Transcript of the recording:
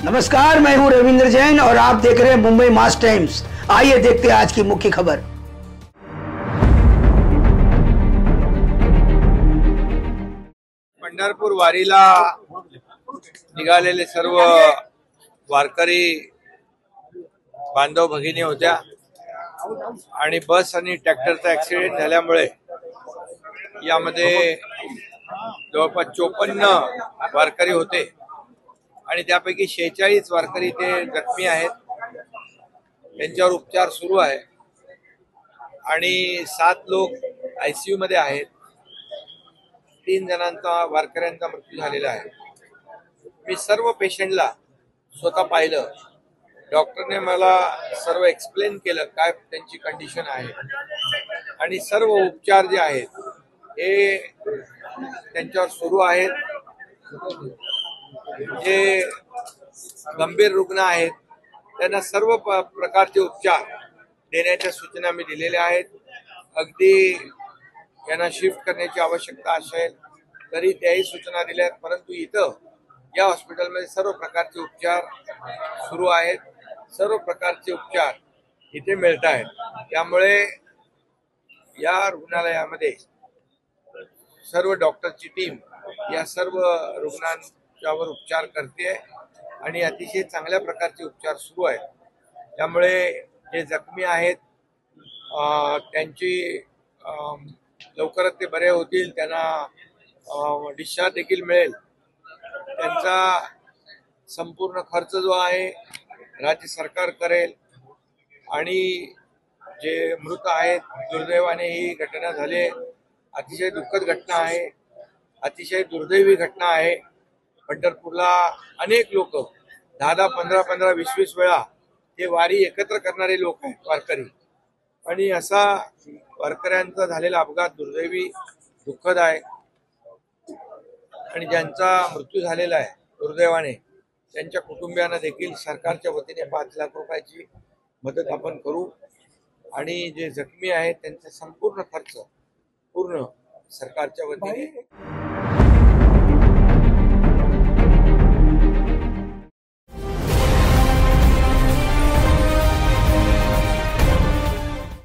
नमस्कार, मैं हूं रविंद्र जैन और आप देख रहे हैं मुंबई मास टाइम्स। आइए देखते हैं आज की मुख्य खबर। पंढरपूर वारीला निघालेले सर्व वारकरी बांधव भगिनी होत्या आणि बस आणि ट्रॅक्टरचा ऍक्सिडेंट झाल्यामुळे यामध्ये जवळपास 54 वारकरी होते आणि त्यापैकी 46 वारकरी ते जखमी आहेत, त्यांच्यावर उपचार सुरू आहे आणि 7 लोक आयसीयू मध्ये आहेत। 3 जणांचा वारकऱ्यांचा मृत्यू झालेला आहे। मी सर्व पेशंटला स्वतः पाहिलं, डॉक्टरने मला सर्व एक्सप्लेन केलं काय त्यांची कंडिशन आहे आणि सर्व उपचार जे आहेत हे त्यांच्यावर सुरू आहेत। जे गंभीर रुग्ण आहेत त्यांना सर्व प्रकारचे उपचार देण्याच्या सूचना मी दिलेल्या आहेत। अगदी यांना शिफ्ट करण्याची आवश्यकता असेल तरी त्याही सूचना दिल्या आहेत, परंतु इथं या हॉस्पिटलमध्ये सर्व प्रकारचे उपचार सुरू आहेत। सर्व प्रकारचे उपचार इथे मिळत आहेत, त्यामुळे या रुग्णालयामध्ये सर्व डॉक्टरची टीम या सर्व रुग्णांच्यावर उपचार करते आणि अतिशय चांगल्या प्रकारचे उपचार सुरू आहेत। त्यामुळे जे जखमी आहेत त्यांची लवकरच ते बरे होतील, त्यांना डिस्चार्ज देखील मिळेल। त्यांचा संपूर्ण खर्च जो आहे राज्य सरकार करेल आणि जे मृत आहेत, दुर्दैवाने ही घटना झाली, अतिशय दुःखद घटना आहे, अतिशय दुर्दैवी घटना आहे। पंढरपूरला अनेक लोक 10-10, 15-15, 20-20 वेळा हे वारी एकत्र करणारे लोक आहेत वारकरी, आणि असा वारकऱ्यांचा झालेला अपघात दुर्दैवी दुःखद आहे आणि ज्यांचा मृत्यू झालेला आहे दुर्दैवाने त्यांच्या कुटुंबियांना देखील सरकारच्या वतीने 5 लाख रुपयाची मदत आपण करू आणि जे जखमी आहेत त्यांचा संपूर्ण खर्च पूर्ण सरकारच्या वतीने